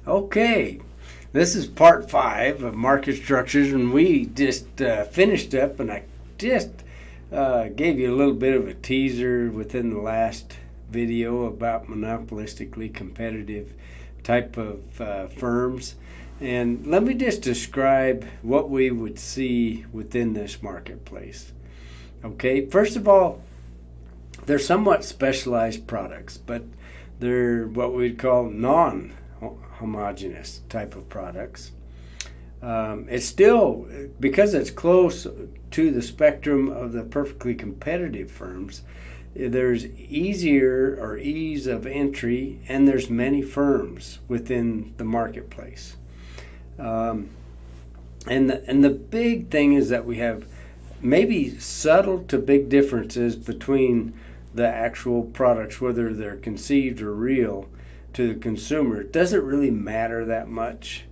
Okay, this is part 5 of market structures, and we just finished up, and I just gave you a little bit of a teaser within the last video about monopolistically competitive type of firms. And let me just describe what we would see within this marketplace. Okay, first of all, they're somewhat specialized products, but they're what we'd call non-homogeneous type of products. It's still, because it's close to the spectrum of the perfectly competitive firms, there's easier or ease of entry, and there's many firms within the marketplace. And the big thing is that we have maybe subtle to big differences between the actual products, whether they're conceived or real to the consumer. It doesn't really matter that much,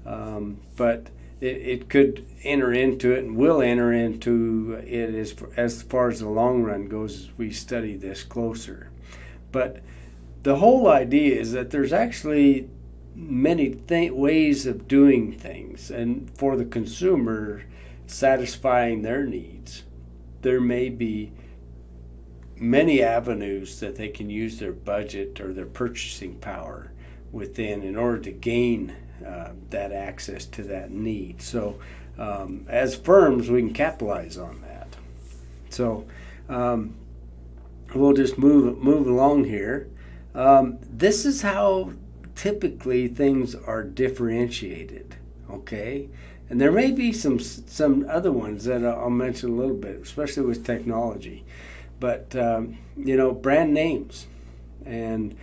but it could enter into it and will enter into it as far as the long run goes as we study this closer. But the whole idea is that there's actually many ways of doing things, and for the consumer satisfying their needs, there may be many avenues that they can use their budget or their purchasing power within in order to gain that access to that need. So as firms, we can capitalize on that. So we'll just move along here. This is how typically things are differentiated, okay? And there may be some other ones that I'll mention a little bit, especially with technology. But brand names, and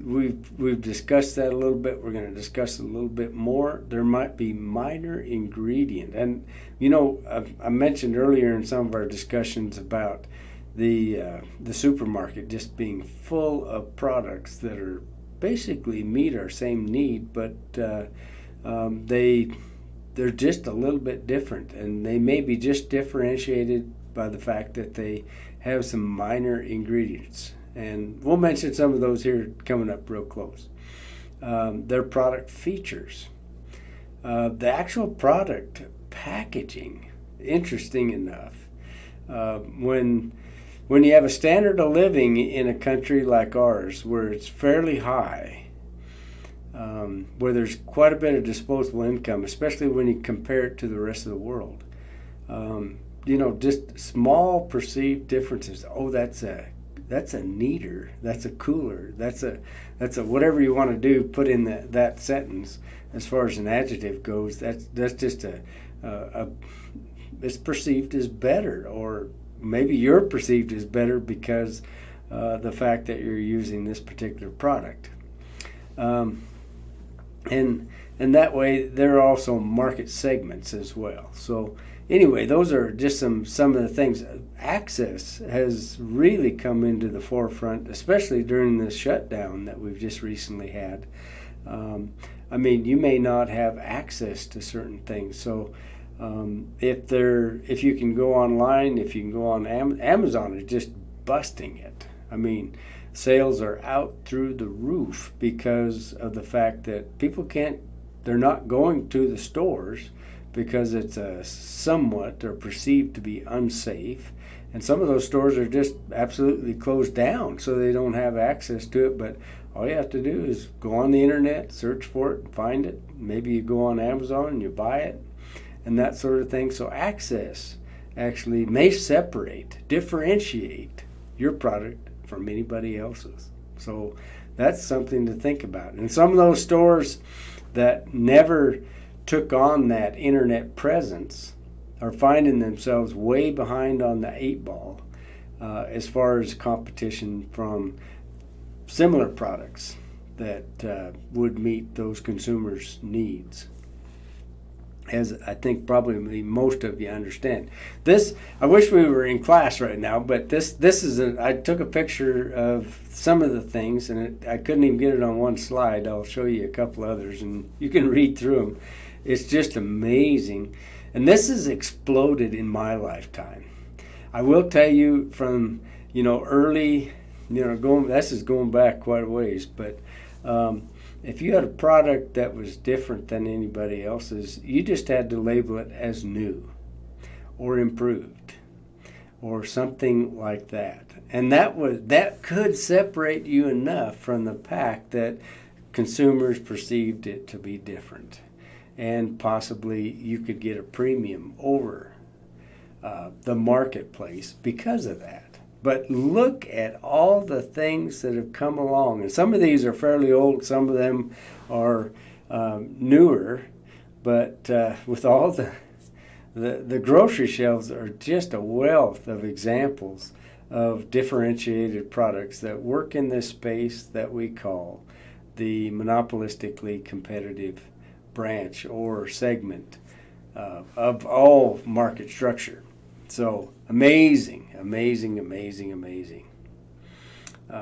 we've discussed that a little bit. We're going to discuss it a little bit more. There might be minor ingredient, and I mentioned earlier in some of our discussions about the supermarket just being full of products that are basically meet our same need, but they're just a little bit different, and they may be just differentiated by the fact that they have some minor ingredients. And we'll mention some of those here coming up real close. Their product features. The actual product packaging, interesting enough. When you have a standard of living in a country like ours where it's fairly high, where there's quite a bit of disposable income, especially when you compare it to the rest of the world, just small perceived differences. Oh, that's a neater, that's a cooler, that's a whatever you want to do, put in that sentence. As far as an adjective goes, that's just it's perceived as better, or maybe you're perceived as better because the fact that you're using this particular product. And that way there are also market segments as well. So anyway, those are just some of the things. Access has really come into the forefront, especially during the shutdown that we've just recently had. You may not have access to certain things. So if you can go online, if you can go on Amazon is just busting it. Sales are out through the roof because of the fact that they're not going to the stores because it's somewhat or perceived to be unsafe. And some of those stores are just absolutely closed down, so they don't have access to it. But all you have to do is go on the internet, search for it, and find it. Maybe you go on Amazon and you buy it, and that sort of thing. So access actually may differentiate your product from anybody else's. So that's something to think about. And some of those stores that never took on that internet presence are finding themselves way behind on the 8 ball as far as competition from similar products that would meet those consumers' needs, as I think probably most of you understand. This, I wish we were in class right now, but this is I took a picture of some of the things, and I couldn't even get it on one slide. I'll show you a couple others, and you can read through them. It's just amazing. And this has exploded in my lifetime. I will tell you from, early, this is going back quite a ways, but if you had a product that was different than anybody else's, you just had to label it as new or improved or something like that. And that could separate you enough from the pack that consumers perceived it to be different. And possibly you could get a premium over the marketplace because of that. But look at all the things that have come along. And some of these are fairly old, some of them are newer. But with all the grocery shelves are just a wealth of examples of differentiated products that work in this space that we call the monopolistically competitive branch or segment of all market structure. So amazing, amazing, amazing, amazing.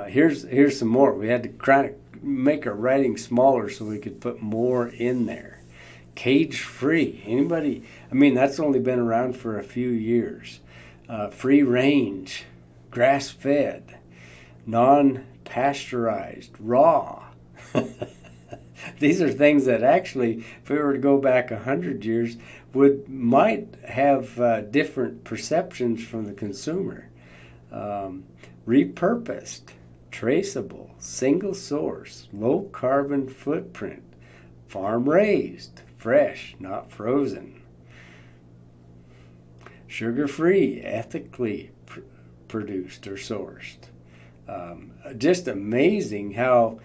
Here's some more. We had to kind of make our writing smaller so we could put more in there. Cage free. Anybody? I mean, that's only been around for a few years. Free range, grass fed, non pasteurized, raw. These are things that actually, if we were to go back 100 years, might have different perceptions from the consumer. Repurposed, traceable, single source, low carbon footprint, farm raised, fresh, not frozen, sugar free, ethically produced or sourced. Just amazing how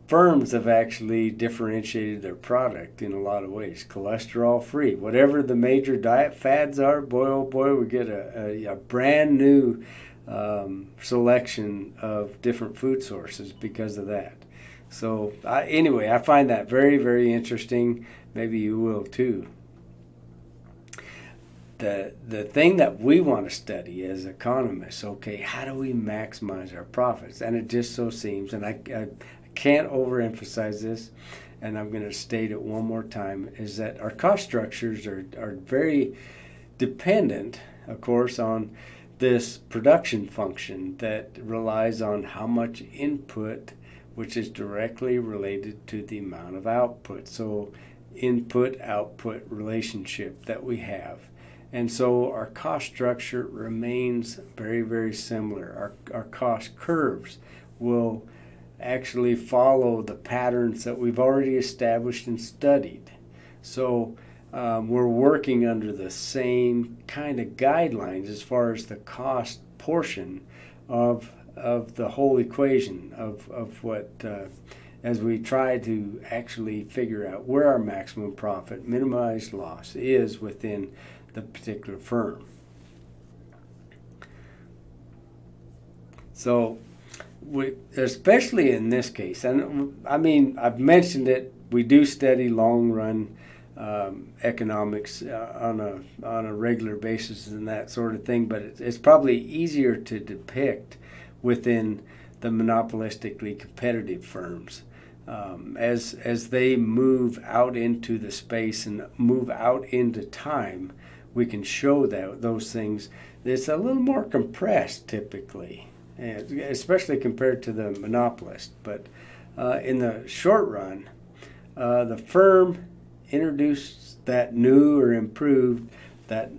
firms have actually differentiated their product in a lot of ways. Cholesterol free, whatever the major diet fads are, boy oh boy, we get a brand new selection of different food sources because of that. So anyway, I find that very, very interesting. Maybe you will too. The thing that we want to study as economists, okay, how do we maximize our profits? And it just so seems, and I can't overemphasize this, and I'm going to state it one more time, is that our cost structures are very dependent, of course, on this production function that relies on how much input, which is directly related to the amount of output. So input-output relationship that we have. And so our cost structure remains very, very similar. Our cost curves will actually follow the patterns that we've already established and studied. So we're working under the same kind of guidelines as far as the cost portion of the whole equation of what as we try to actually figure out where our maximum profit, minimized loss is within the particular firm. So especially in this case, and I mean, I've mentioned it, we do study long run economics on a regular basis and that sort of thing, but it's probably easier to depict within the monopolistically competitive firms as they move out into the space and move out into time. We can show those things. It's a little more compressed typically, especially compared to the monopolist. But in the short run, the firm introduced that new or improved, that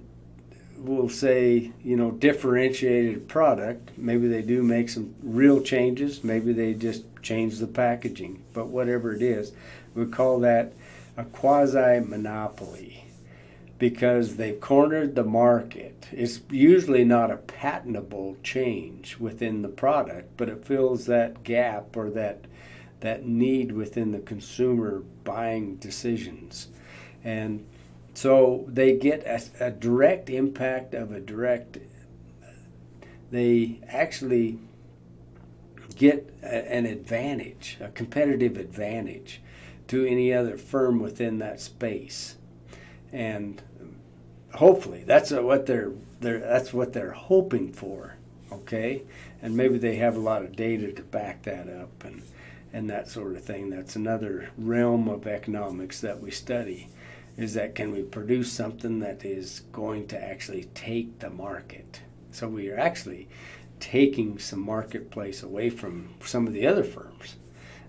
we'll say, differentiated product. Maybe they do make some real changes. Maybe they just change the packaging. But whatever it is, we call that a quasi-monopoly because they've cornered the market. It's usually not a patentable change within the product, but it fills that gap or that need within the consumer buying decisions. And so they get a direct impact of they actually get an advantage, a competitive advantage to any other firm within that space. And hopefully that's what they're hoping for, okay? And maybe they have a lot of data to back that up and that sort of thing. That's another realm of economics that we study, is that can we produce something that is going to actually take the market? So we are actually taking some marketplace away from some of the other firms.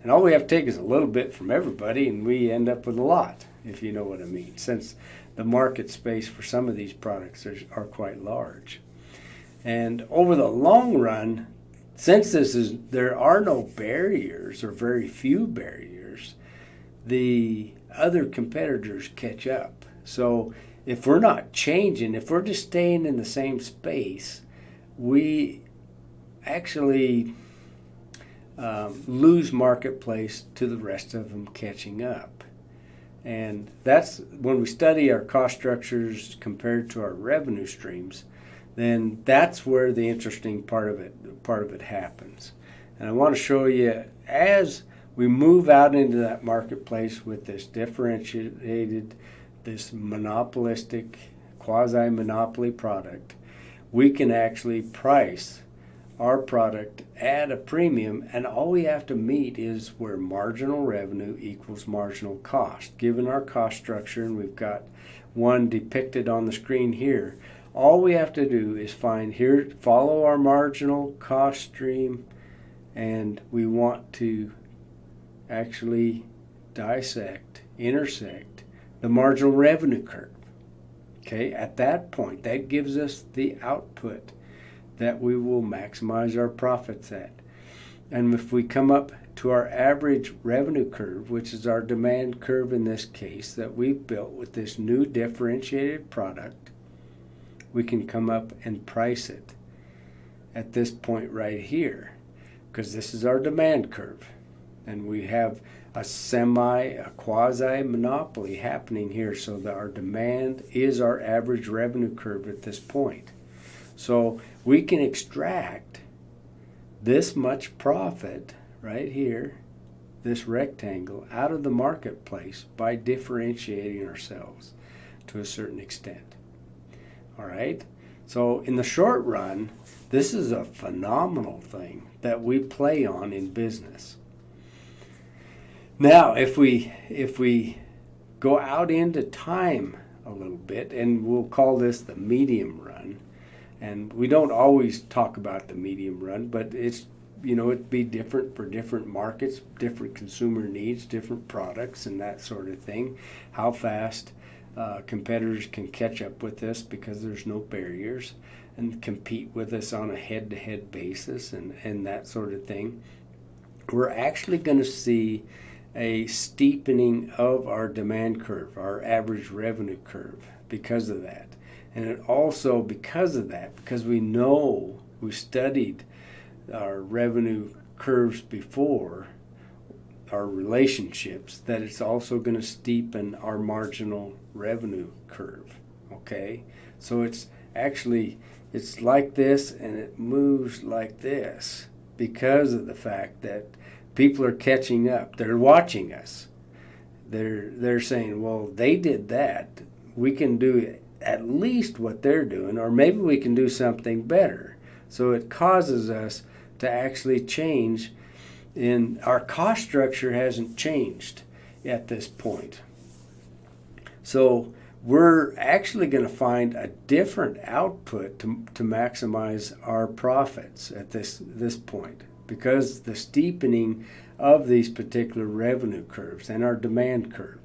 And all we have to take is a little bit from everybody, and we end up with a lot, if you know what I mean, since the market space for some of these products are quite large. And over the long run, since there are no barriers or very few barriers, the other competitors catch up. So if we're not changing, if we're just staying in the same space, we actually lose marketplace to the rest of them catching up. And that's when we study our cost structures compared to our revenue streams, then that's where the interesting part of it happens. And I want to show you, as we move out into that marketplace with this differentiated, this monopolistic, quasi-monopoly product, we can actually price our product at a premium, and all we have to meet is where marginal revenue equals marginal cost. Given our cost structure, and we've got one depicted on the screen here, all we have to do is follow our marginal cost stream, and we want to actually intersect the marginal revenue curve. Okay, at that point, that gives us the output that we will maximize our profits at. And if we come up to our average revenue curve, which is our demand curve in this case that we've built with this new differentiated product, we can come up and price it at this point right here, because this is our demand curve. And we have a quasi-monopoly happening here, so that our demand is our average revenue curve at this point. So we can extract this much profit right here, this rectangle, out of the marketplace by differentiating ourselves to a certain extent. All right? So in the short run, this is a phenomenal thing that we play on in business. Now, if we go out into time a little bit, and we'll call this the medium run, and we don't always talk about the medium run, but it'd be different for different markets, different consumer needs, different products, and that sort of thing. How fast competitors can catch up with us because there's no barriers, and compete with us on a head-to-head basis, and that sort of thing. We're actually going to see a steepening of our demand curve, our average revenue curve, because of that. And it also, because of that, because we studied our revenue curves before, our relationships, that it's also going to steepen our marginal revenue curve. Okay? So it's like this, and it moves like this because of the fact that people are catching up. They're watching us. They're saying, well, they did that. We can do at least what they're doing, or maybe we can do something better. So it causes us to actually change. In our cost structure hasn't changed at this point. So we're actually going to find a different output to maximize our profits at this point, because the steepening of these particular revenue curves and our demand curve.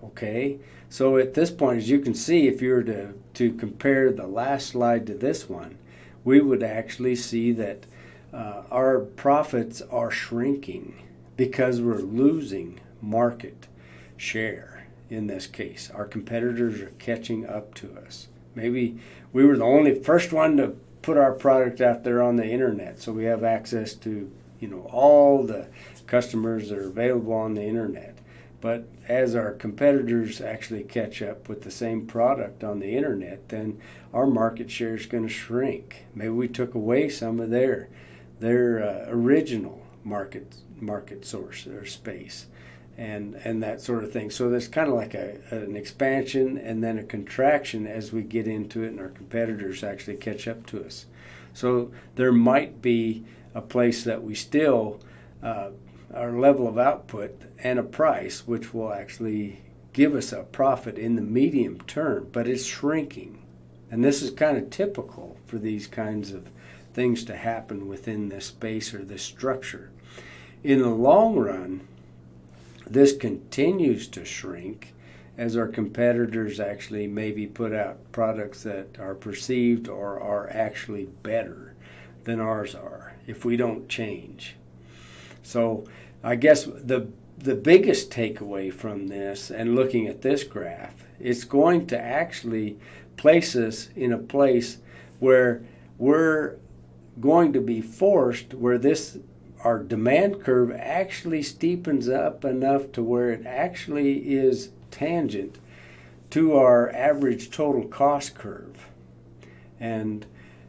Okay, so at this point, as you can see, if you were to compare the last slide to this one, we would actually see that our profits are shrinking because we're losing market share. In this case, our competitors are catching up to us. Maybe we were the first one to put our product out there on the internet, so we have access to all the customers that are available on the internet. But as our competitors actually catch up with the same product on the internet, then our market share is going to shrink. Maybe we took away some of their original market source or space, and that sort of thing. So there's kind of like an expansion and then a contraction as we get into it, and our competitors actually catch up to us. So there might be a place that we still our level of output and a price which will actually give us a profit in the medium term, but it's shrinking. And this is kind of typical for these kinds of things to happen within this space or this structure. In the long run, this continues to shrink as our competitors actually maybe put out products that are perceived or are actually better than ours are if we don't change. So I guess the biggest takeaway from this and looking at this graph, it's going to actually place us in a place where we're going to be forced where our demand curve actually steepens up enough to where it actually is tangent to our average total cost curve. And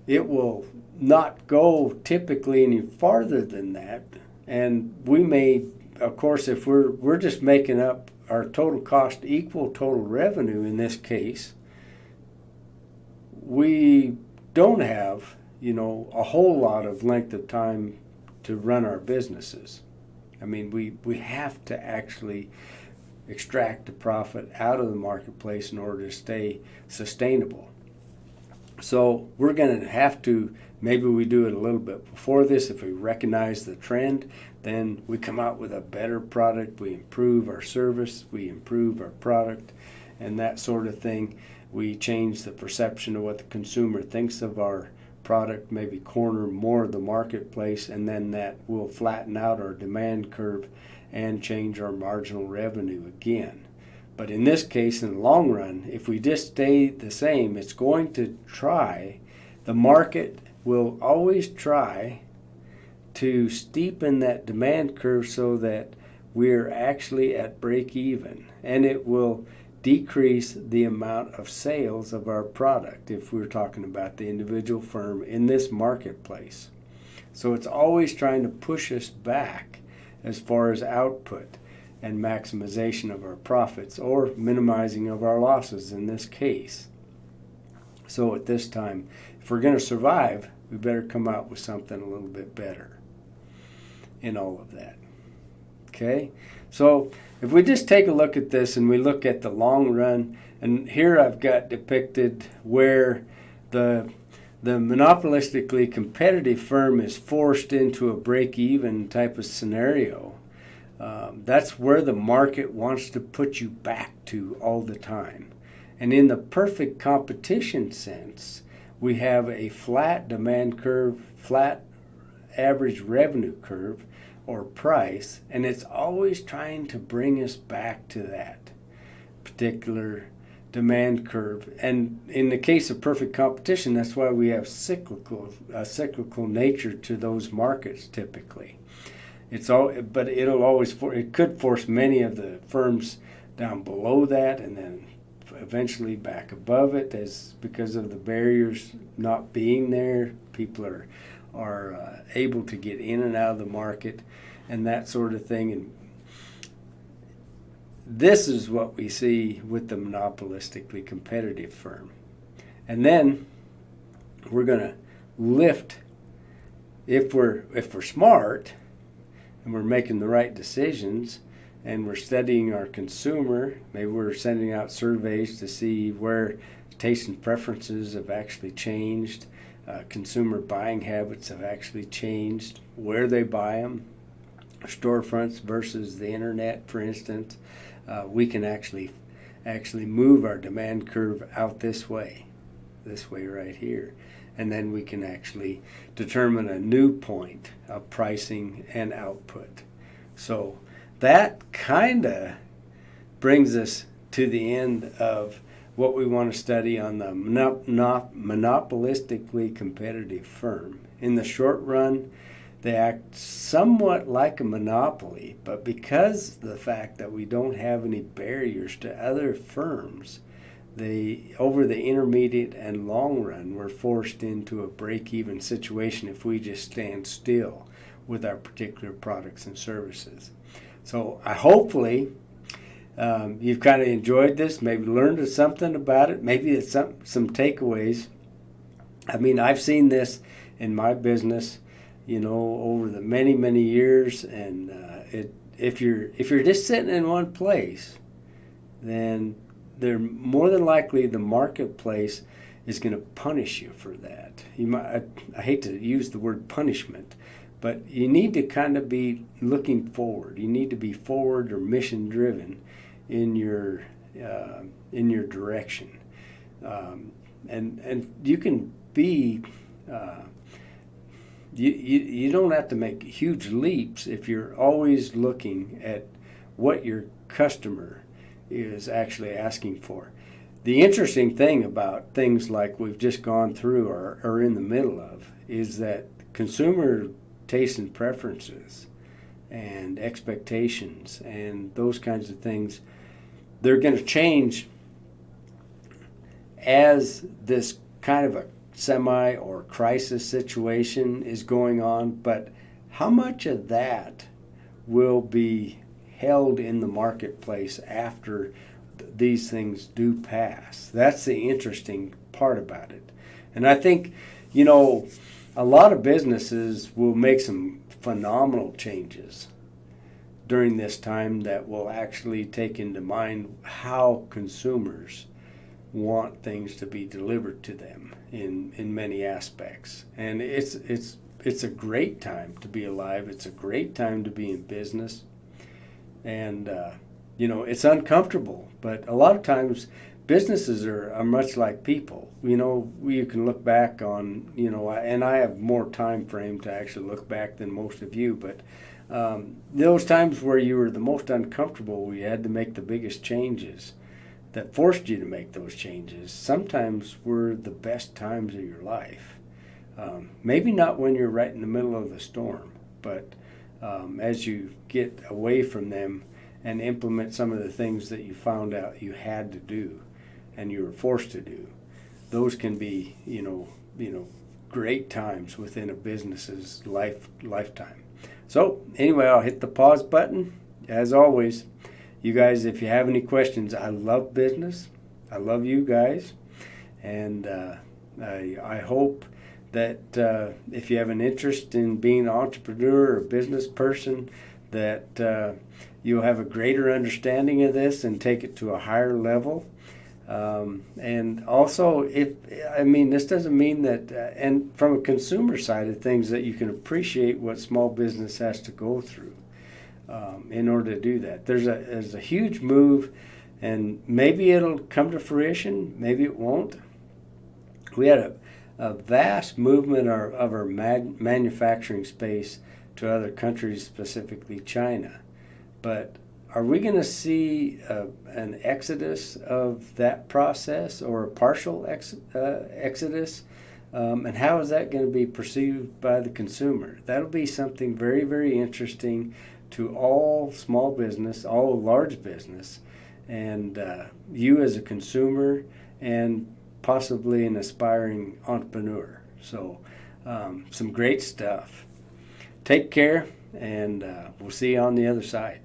it will not go typically any farther than that. And we may, of course, if we're just making up our total cost equal total revenue in this case, we don't have, a whole lot of length of time to run our businesses. I mean, we have to actually extract the profit out of the marketplace in order to stay sustainable. So we're going to have to, maybe we do it a little bit before this. If we recognize the trend, then we come out with a better product. We improve our service, we improve our product, and that sort of thing. We change the perception of what the consumer thinks of our product, maybe corner more of the marketplace, and then that will flatten out our demand curve and change our marginal revenue again. But in this case, in the long run, if we just stay the same, it's going to the market will always try to steepen that demand curve so that we're actually at break even, and it will decrease the amount of sales of our product if we're talking about the individual firm in this marketplace. So it's always trying to push us back as far as output and maximization of our profits or minimizing of our losses in this case. So at this time, if we're going to survive, we better come out with something a little bit better in all of that. Okay? So if we just take a look at this and we look at the long run, and here I've got depicted where the monopolistically competitive firm is forced into a break-even type of scenario. That's where the market wants to put you back to all the time. And in the perfect competition sense, we have a flat demand curve, flat average revenue curve, or price, and it's always trying to bring us back to that particular demand curve. And in the case of perfect competition, that's why we have cyclical nature to those markets typically. But it could force many of the firms down below that and then eventually back above it, as because of the barriers not being there, people are able to get in and out of the market and that sort of thing. And this is what we see with the monopolistically competitive firm. And then we're going to lift, if we're smart and we're making the right decisions and we're studying our consumer, maybe we're sending out surveys to see where tastes and preferences have actually changed, consumer buying habits have actually changed, where they buy them, storefronts versus the internet, for instance. We can actually move our demand curve out this way right here. And then we can actually determine a new point of pricing and output. So that kind of brings us to the end of what we want to study on the monopolistically competitive firm. In the short run, they act somewhat like a monopoly, but because of the fact that we don't have any barriers to other firms, over the intermediate and long run, we're forced into a break-even situation if we just stand still with our particular products and services. So hopefully you've kind of enjoyed this, maybe learned something about it, maybe it's some takeaways. I mean, I've seen this in my business, over the many years, and if you're just sitting in one place, then they're more than likely the marketplace is going to punish you for that. I hate to use the word punishment, But you need to kind of be looking forward. You need to be forward or mission driven in your direction, and you can be. You don't have to make huge leaps if you're always looking at what your customer is actually asking for. The interesting thing about things like we've just gone through or are in the middle of is that consumer tastes and preferences and expectations and those kinds of things, they're going to change as this kind of a semi or crisis situation is going on. But how much of that will be held in the marketplace after these things do pass? That's the interesting part about it. And I think, a lot of businesses will make some phenomenal changes during this time that will actually take into mind how consumers want things to be delivered to them in many aspects. And it's a great time to be alive. It's a great time to be in business. And, it's uncomfortable, but a lot of times businesses are much like people. You can look back on, and I have more time frame to actually look back than most of you, but those times where you were the most uncomfortable, where you had to make the biggest changes that forced you to make those changes, sometimes were the best times of your life. Maybe not when you're right in the middle of the storm, but as you get away from them and implement some of the things that you found out you had to do and you were forced to do, those can be, great times within a business's lifetime. So anyway, I'll hit the pause button. As always, you guys, if you have any questions, I love business. I love you guys. And I hope that if you have an interest in being an entrepreneur or a business person, that you'll have a greater understanding of this and take it to a higher level. And also, this doesn't mean that, and from a consumer side of things, that you can appreciate what small business has to go through in order to do that. There's a huge move, and maybe it'll come to fruition, maybe it won't. We had a vast movement of our manufacturing space to other countries, specifically China. But are we going to see an exodus of that process, or a partial exodus? And how is that going to be perceived by the consumer? That'll be something very, very interesting to all small business, all large business, and you as a consumer and possibly an aspiring entrepreneur. So some great stuff. Take care, and we'll see you on the other side.